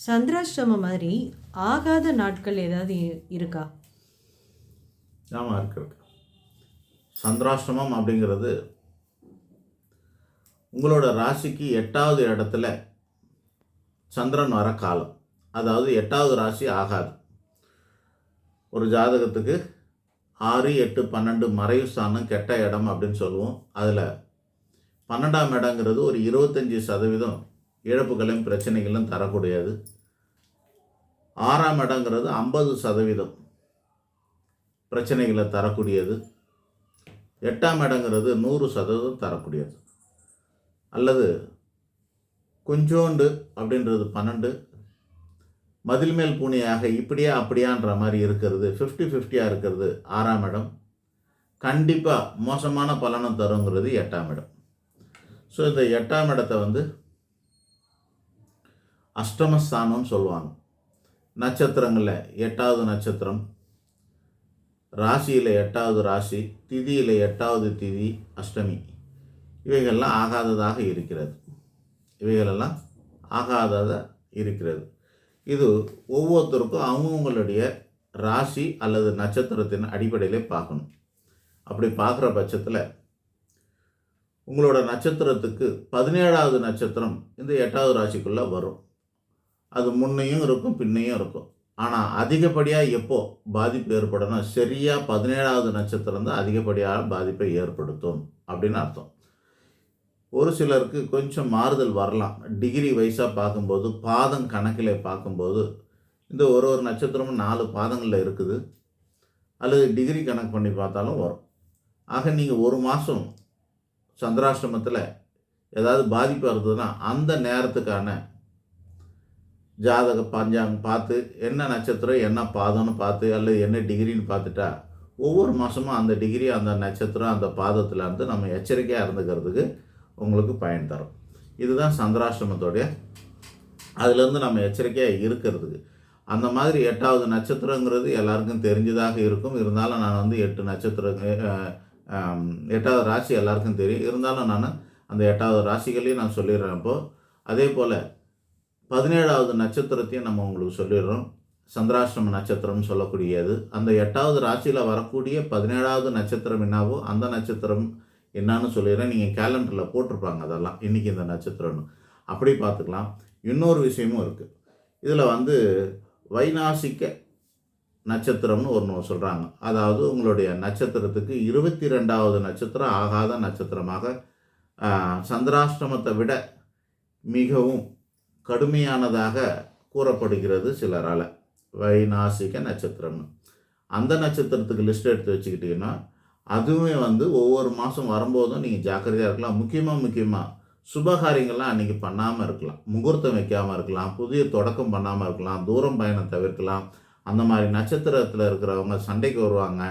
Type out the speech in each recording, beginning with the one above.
சந்திராஷ்டமம் மாதிரி ஆகாத நாட்கள் ஏதாவது இருக்கா? ஆமாம், இருக்கு. சந்திராஷ்டமம் அப்படிங்கிறது உங்களோட ராசிக்கு 8வது இடத்துல சந்திரன் வர காலம். அதாவது 8வது ராசி ஆகாது. ஒரு ஜாதகத்துக்கு 6, 8, 12 மறைவு ஸ்தானம் கெட்ட இடம் அப்படின்னு சொல்லுவோம். அதில் 12ஆம் இடங்கிறது ஒரு 25% இழப்புகளையும் பிரச்சனைகளும் தரக்கூடியது. 6ஆம் இடங்கிறது 50% பிரச்சனைகளை தரக்கூடியது. 8ஆம் இடங்கிறது 100% தரக்கூடியது. அல்லது கொஞ்சோண்டு அப்படின்றது 12, மதில் மேல் பூனையாக இப்படியா அப்படியான்ற மாதிரி இருக்கிறது, 50-50 இருக்கிறது 6ஆம் இடம். கண்டிப்பாக மோசமான பலனும் தருங்கிறது 8ஆம் இடம். ஸோ இந்த 8ஆம் இடத்தை அஷ்டமஸ்தானம்னு சொல்லுவாங்க. நட்சத்திரங்களில் 8வது நட்சத்திரம், ராசியில் 8வது ராசி, திதியில் 8வது திதி, அஷ்டமி, இவைகள்லாம் ஆகாததாக இருக்கிறது. இது ஒவ்வொருத்தருக்கும் அவங்கவுங்களுடைய ராசி அல்லது நட்சத்திரத்தின் அடிப்படையிலே பார்க்கணும். அப்படி பார்க்குற பட்சத்தில் உங்களோட நட்சத்திரத்துக்கு 17வது நட்சத்திரம் இந்த 8வது ராசிக்குள்ளே வரும். அது முன்னையும் இருக்கும், பின்னையும் இருக்கும். ஆனால் அதிகப்படியாக எப்போ பாதிப்பு ஏற்படணும், சரியாக 17வது நட்சத்திரம் தான் அதிகப்படியாக பாதிப்பை ஏற்படுத்தும் அப்படின்னு அர்த்தம். ஒரு சிலருக்கு கொஞ்சம் மாறுதல் வரலாம். டிகிரி வைஸாக பார்க்கும்போது, பாதம் கணக்கில் பார்க்கும்போது இந்த ஒரு நட்சத்திரமும் 4 பாதங்களில் இருக்குது. அல்லது டிகிரி கணக்கு பண்ணி பார்த்தாலும் வரும். ஆக நீங்கள் ஒரு மாதம் சந்திராஷ்டமத்தில் ஏதாவது பாதிப்பு இருந்ததுன்னா அந்த நேரத்துக்கான ஜாதக பஞ்சாங்கம் பார்த்து என்ன நட்சத்திரம் என்ன பாதம்னு பார்த்து அல்லது என்ன டிகிரின்னு பார்த்துட்டா ஒவ்வொரு மாதமும் அந்த டிகிரி அந்த நட்சத்திரம் அந்த பாதத்தில் இருந்து நம்ம எச்சரிக்கையாக இருந்துக்கிறதுக்கு உங்களுக்கு பயன் தரும். இதுதான் சந்திராஷ்டமத்தோடைய அதுலேருந்து நம்ம எச்சரிக்கையாக இருக்கிறதுக்கு. அந்த மாதிரி 8வது நட்சத்திரங்கிறது எல்லாருக்கும் தெரிஞ்சதாக இருக்கும். இருந்தாலும் நான் 8 நட்சத்திரம் 8வது ராசி எல்லாருக்கும் தெரியும். இருந்தாலும் நான் அந்த 8வது ராசிகளையும் நான் சொல்லிடுறேன். இப்போது அதே போல் 17வது நட்சத்திரத்தையும் நம்ம உங்களுக்கு சொல்லிடுறோம். சந்திராஷ்டம நட்சத்திரம்னு சொல்லக்கூடியது அந்த 8வது ராசியில் வரக்கூடிய 17வது நட்சத்திரம் என்னவோ அந்த நட்சத்திரம் என்னான்னு சொல்லிடுறேன். நீங்கள் கேலண்டரில் போட்டிருப்பாங்க அதெல்லாம் இன்றைக்கி இந்த நட்சத்திரம்னு, அப்படி பார்த்துக்கலாம். இன்னொரு விஷயமும் இருக்குது. இதில் வைநாசிக நட்சத்திரம்னு ஒன்று சொல்கிறாங்க. அதாவது உங்களுடைய நட்சத்திரத்துக்கு 22வது நட்சத்திரம் ஆகாத நட்சத்திரமாக சந்திராஷ்டமத்தை விட மிகவும் கடுமையானதாக கூறப்படுகிறது சிலரால். வைநாசிக நட்சத்திரம்னு அந்த நட்சத்திரத்துக்கு லிஸ்ட் எடுத்து வச்சுக்கிட்டிங்கன்னா அதுவுமே ஒவ்வொரு மாதம் வரும்போதும் நீங்கள் ஜாக்கிரதையாக இருக்கலாம். முக்கியமாக சுபகாரியங்கள்லாம் அன்றைக்கி பண்ணாமல் இருக்கலாம், முகூர்த்தம் வைக்காமல் இருக்கலாம், புதிய தொடக்கம் பண்ணாமல் இருக்கலாம், தூரம் பயணம் தவிர்க்கலாம். அந்த மாதிரி நட்சத்திரத்தில் இருக்கிறவங்க சண்டைக்கு வருவாங்க,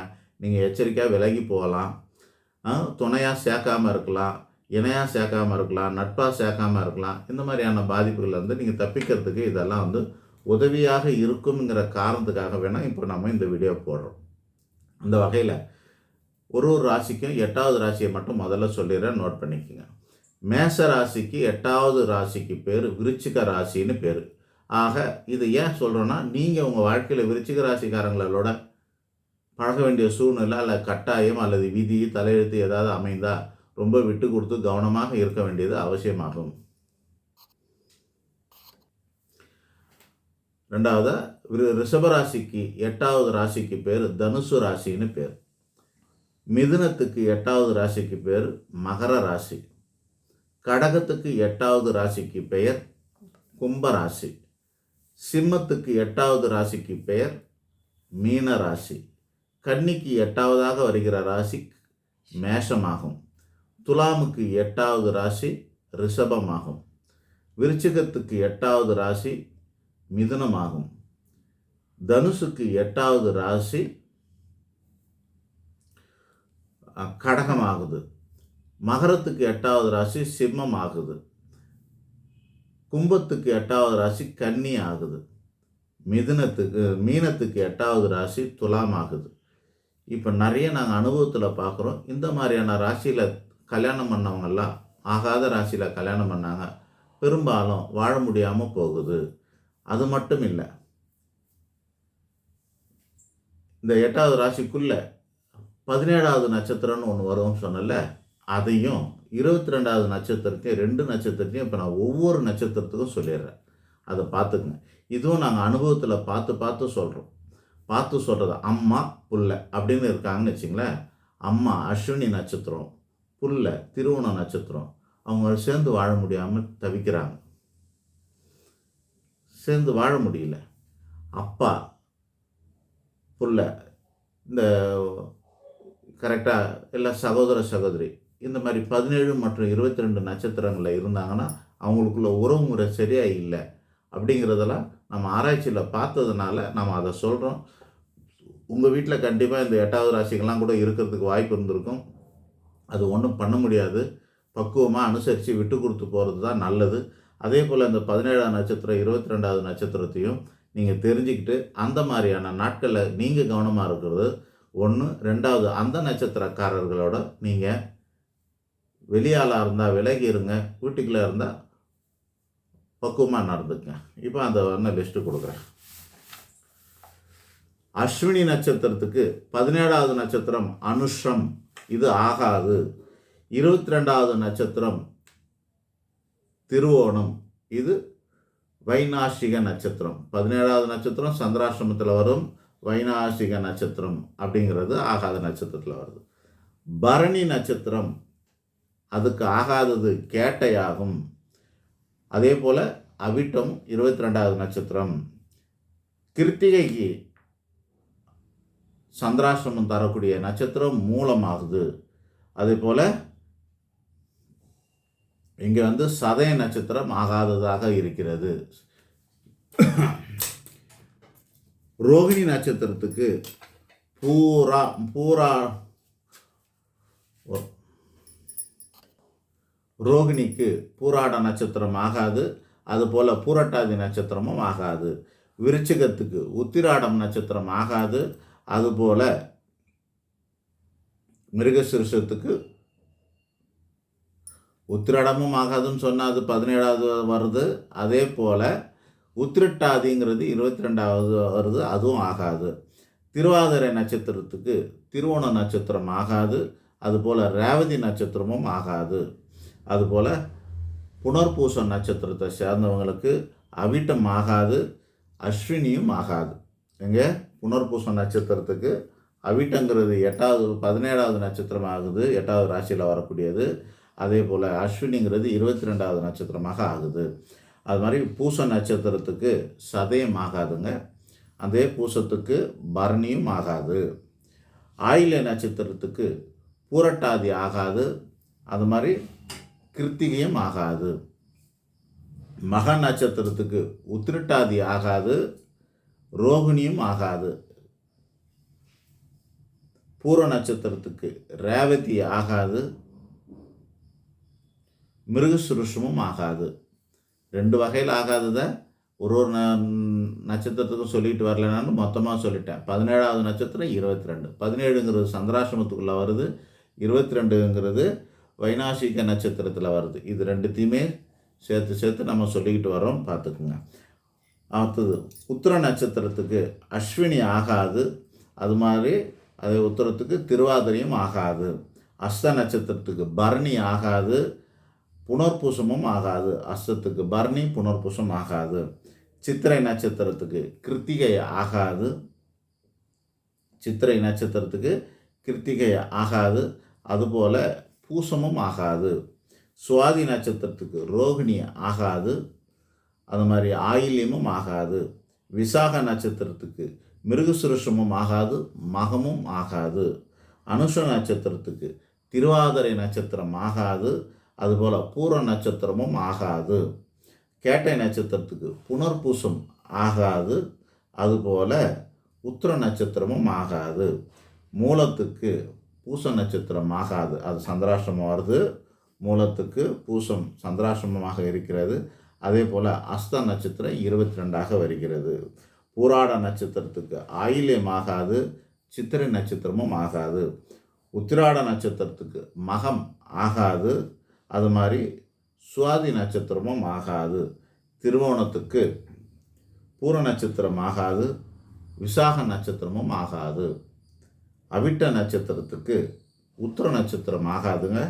நீங்கள் எச்சரிக்கையாக விலகி போகலாம். துணையாக சேர்க்காமல் இருக்கலாம், இணையாக சேர்க்காமல் இருக்கலாம், நட்பாக சேர்க்காமல் இருக்கலாம். இந்த மாதிரியான பாதிப்புகள் நீங்கள் தப்பிக்கிறதுக்கு இதெல்லாம் உதவியாக இருக்குங்கிற காரணத்துக்காக வேணால் இப்போ நம்ம இந்த வீடியோ போடுறோம். அந்த வகையில் ஒரு ராசிக்கும் 8வது ராசியை மட்டும் முதல்ல சொல்லிடுறேன், நோட் பண்ணிக்கோங்க. மேஷ ராசிக்கு 8வது ராசிக்கு பேர் விருச்சிக ராசின்னு பேர். ஆக இது ஏன் சொல்கிறோன்னா, நீங்கள் உங்கள் வாழ்க்கையில் விருச்சிக ராசிக்காரங்களோட பழக வேண்டிய சூழ்நிலை அல்ல கட்டாயம் அல்லது விதி தலையெழுத்து ஏதாவது அமைந்தால் ரொம்ப விட்டு கொடுத்து கவனமாக இருக்க வேண்டியது அவசியமாகும். 2வது ரிஷபராசிக்கு 8வது ராசிக்கு பேர் தனுசு ராசின்னு பேர். மிதுனத்துக்கு 8வது ராசிக்கு பேர் மகர ராசி. கடகத்துக்கு 8வது ராசிக்கு பெயர் கும்பராசி. சிம்மத்துக்கு 8வது ராசிக்கு பெயர் மீன ராசி. கன்னிக்கு 8வதாக வருகிற ராசி மேஷமாகும். துலாமுக்கு 8வது ராசி ரிஷபமாகும். விருச்சிகத்துக்கு 8வது ராசி மிதுனமாகும். தனுசுக்கு 8வது ராசி கடகமாகுது. மகரத்துக்கு 8வது ராசி சிம்மம் ஆகுது. கும்பத்துக்கு 8வது ராசி கன்னி ஆகுது. மீனத்துக்கு 8வது ராசி துலாம் ஆகுது. இப்போ நிறைய நாங்கள் அனுபவத்தில் பார்க்குறோம். இந்த மாதிரியான ராசியில் கல்யாணம் பண்ணவங்கெல்லாம் ஆகாத ராசியில் கல்யாணம் பண்ணாங்க, பெரும்பாலும் வாழ முடியாமல் போகுது. அது மட்டும் இல்லை, இந்த 8வது ராசிக்குள்ள 17வது நட்சத்திரம்னு ஒன்று வரும்னு சொன்னல, அதையும் 22வது நட்சத்திரத்தையும் 2 நட்சத்திரத்தையும் இப்போ நான் ஒவ்வொரு நட்சத்திரத்துக்கும் சொல்லிடுறேன். அதை பார்த்துக்குங்க. இதுவும் நாங்கள் அனுபவத்தில் பார்த்து பார்த்து சொல்கிறோம். பார்த்து சொல்கிறது அம்மா புள்ள அப்படின்னு இருக்காங்கன்னு வச்சிங்களேன். அம்மா அஸ்வினி நட்சத்திரம், புள்ள திருவோண நட்சத்திரம். அவங்க சேர்ந்து வாழ முடியாமல் தவிக்கிறாங்க, சேர்ந்து வாழ முடியல. அப்பா புள்ள இந்த கரெக்டாக எல்லாம் சகோதர சகோதரி இந்த மாதிரி 17 மற்றும் 22 நட்சத்திரங்களில் இருந்தாங்கன்னா அவங்களுக்குள்ள உறவு முறை சரியாக இல்லை அப்படிங்கிறதெல்லாம் நம்ம ஆராய்ச்சியில் பார்த்ததுனால நம்ம அதை சொல்கிறோம். உங்கள் வீட்டில் கண்டிப்பாக இந்த 8வது ராசிக்கெல்லாம் கூட இருக்கிறதுக்கு வாய்ப்பு இருந்திருக்கும். அது ஒன்றும் பண்ண முடியாது. பக்குவமாக அனுசரித்து விட்டு கொடுத்து போகிறது தான் நல்லது. அதே போல் இந்த 17ஆம் நட்சத்திரம் 22வது நட்சத்திரத்தையும் நீங்கள் தெரிஞ்சுக்கிட்டு அந்த மாதிரியான நாட்களில் நீங்கள் கவனமாக இருக்கிறது ஒன்று. 2வது, அந்த நட்சத்திரக்காரர்களோட நீங்கள் வெளியாளாக இருந்தால் விலகி இருங்க, வீட்டுக்குள்ளே இருந்தால் பக்குவமாக நடந்துக்குங்க. இப்போ அந்த லிஸ்ட்டு கொடுக்குறேன். அஸ்வினி நட்சத்திரத்துக்கு 17வது நட்சத்திரம் அனுஷம், இது ஆகாது. 22வது நட்சத்திரம் திருவோணம், இது வைநாசிக நட்சத்திரம். 17வது நட்சத்திரம் சந்திராசிரமத்தில் வரும், வைநாசிக நட்சத்திரம் அப்படிங்கிறது ஆகாத நட்சத்திரத்தில் வருது. பரணி நட்சத்திரம் அதுக்கு ஆகாதது கேட்டையாகும். அதே போல் அவிட்டம் 22வது நட்சத்திரம். கிருத்திகைக்கு சந்திராசிரமம் தரக்கூடிய நட்சத்திரம் மூலமாகுது. அதே போல் இங்கே சதய நட்சத்திரம் ஆகாததாக இருக்கிறது. ரோகிணி நட்சத்திரத்துக்கு ரோகிணிக்கு பூராட நட்சத்திரம் ஆகாது. அதுபோல் பூரட்டாதி நட்சத்திரமும் ஆகாது. விருச்சிகத்துக்கு உத்திராடம் நட்சத்திரம் ஆகாது. அதுபோல் மிருகசிருஷத்துக்கு உத்திராடமும் ஆகாதுன்னு சொன்னால் அது 17வது வருது. அதே போல் உத்திரட்டாதிங்கிறது 22வது வருது, அதுவும் ஆகாது. திருவாதிரை நட்சத்திரத்துக்கு திருவோண நட்சத்திரம் ஆகாது. அதுபோல் ரேவதி நட்சத்திரமும் ஆகாது. அதுபோல் புனர்பூச நட்சத்திரத்தை சேர்ந்தவங்களுக்கு அவிட்டம் ஆகாது, அஸ்வினியும் ஆகாது. எங்கே புனர்பூச நட்சத்திரத்துக்கு அவிட்டங்கிறது 17வது நட்சத்திரம் ஆகுது, 8வது ராசியில் வரக்கூடியது. அதே போல் அஸ்வினிங்கிறது 22வது நட்சத்திரமாக ஆகுது. அது மாதிரி பூச நட்சத்திரத்துக்கு சதயம் ஆகாதுங்க. அதே பூசத்துக்கு பரணியும் ஆகாது. ஆயில்ய நட்சத்திரத்துக்கு பூரட்டாதி ஆகாது. அது மாதிரி கிருத்திகையும் ஆகாது. மக நட்சத்திரத்துக்கு உத்திரட்டாதி ஆகாது, ரோகிணியும் ஆகாது. பூர நட்சத்திரத்துக்கு ரேவதி ஆகாது, மிருகசுருஷமும் ஆகாது. 2 வகையில் ஆகாததை ஒரு நட்சத்திரத்துக்கும் சொல்லிட்டு வரலனான்னு மொத்தமாக சொல்லிட்டேன். 17வது நட்சத்திரம் 22. 17ங்கிறது சந்திராசிரமத்துக்குள்ளே வருது, 22ங்கிறது வைநாசிக நட்சத்திரத்தில் வருது. இது 2த்தையுமே சேர்த்து நம்ம சொல்லிக்கிட்டு வரோம், பார்த்துக்குங்க. அடுத்தது உத்திர நட்சத்திரத்துக்கு அஸ்வினி ஆகாது. அது மாதிரி அதே உத்திரத்துக்கு திருவாதிரையும் ஆகாது. அஸ்த நட்சத்திரத்துக்கு பரணி ஆகாது, புனர்பூசமும் ஆகாது. அஸ்தத்துக்கு பரணி, புனர்பூசம் ஆகாது. சித்திரை நட்சத்திரத்துக்கு கிருத்திகை ஆகாது. சித்திரை நட்சத்திரத்துக்கு கிருத்திகை ஆகாது. அதுபோல் பூசமும் ஆகாது. சுவாதி நட்சத்திரத்துக்கு ரோகிணி ஆகாது. அது மாதிரி ஆயில்யமும் ஆகாது. விசாக நட்சத்திரத்துக்கு மிருகசுருஷமும் ஆகாது, மகமும் ஆகாது. அனுஷ நட்சத்திரத்துக்கு திருவாதிரை நட்சத்திரம் ஆகாது. அதுபோல் பூர நட்சத்திரமும் ஆகாது. கேட்டை நட்சத்திரத்துக்கு புனர்பூசம் ஆகாது. அதுபோல் உத்திர நட்சத்திரமும் ஆகாது. மூலத்துக்கு பூச நட்சத்திரம் ஆகாது, அது சந்திராசிரமம் வருது. மூலத்துக்கு பூசம் சந்திராசிரமமாக இருக்கிறது. அதே போல் அஸ்த நட்சத்திரம் 22ஆக வருகிறது. பூராட நட்சத்திரத்துக்கு ஆயில்யம் ஆகாது, சித்திரை நட்சத்திரமும் ஆகாது. உத்திராட நட்சத்திரத்துக்கு மகம் ஆகாது. அது மாதிரி சுவாதி நட்சத்திரமும் ஆகாது. திருவோணத்துக்கு பூர நட்சத்திரம் ஆகாது, விசாக நட்சத்திரமும் ஆகாது. அவிட்ட நட்சத்திரத்துக்கு உத்திர நட்சத்திரம் ஆகாதுங்க.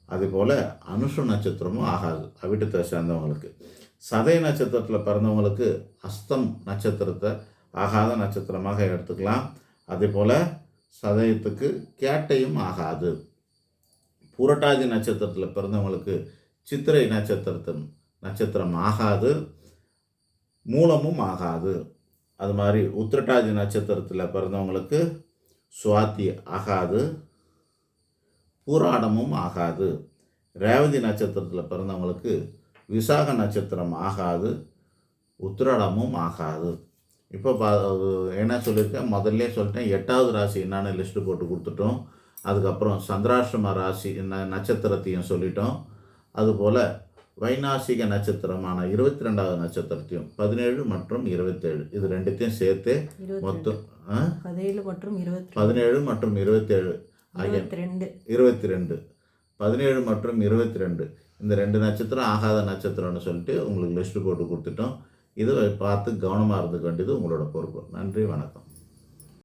அதுபோல் அனுஷ நட்சத்திரமும் ஆகாது அவிட்டத்தை சேர்ந்தவங்களுக்கு. சதய நட்சத்திரத்தில் பிறந்தவங்களுக்கு அஸ்தம் நட்சத்திரத்தை ஆகாத நட்சத்திரமாக எடுத்துக்கலாம். அதேபோல் சதயத்துக்கு கேட்டையும் ஆகாது. புரட்டாதி நட்சத்திரத்தில் பிறந்தவங்களுக்கு சித்திரை நட்சத்திரம் ஆகாது, மூலமும் ஆகாது. அது மாதிரி உத்திரட்டாதி நட்சத்திரத்தில் பிறந்தவங்களுக்கு சுவாதி ஆகாது, பூராடமும் ஆகாது. ரேவதி நட்சத்திரத்தில் பிறந்தவங்களுக்கு விசாக நட்சத்திரம் ஆகாது, உத்திராடமும் ஆகாது. இப்போ என்ன சொல்லியிருக்கேன், முதல்ல சொல்லிட்டேன். 8வது ராசி என்னன்னு லிஸ்ட்டு போட்டு கொடுத்துட்டோம். அதுக்கப்புறம் சந்திராஷ்டம ராசி நட்சத்திரத்தையும் சொல்லிட்டோம். அதுபோல் வைநாசிக நட்சத்திரமான 22வது நட்சத்திரத்தையும் 17 மற்றும் 27 இது ரெண்டுத்தையும் சேர்த்து மொத்தம் 17 மற்றும் 27 ஆகிய 22 17 மற்றும் 22 இந்த 2 நட்சத்திரம் ஆகாத நட்சத்திரம்னு சொல்லிட்டு உங்களுக்கு லிஸ்ட்டு போட்டு கொடுத்துட்டோம். இதை பார்த்து கவனமாக இருந்துக்க வேண்டியது உங்களோட பொறுப்பு. நன்றி, வணக்கம்.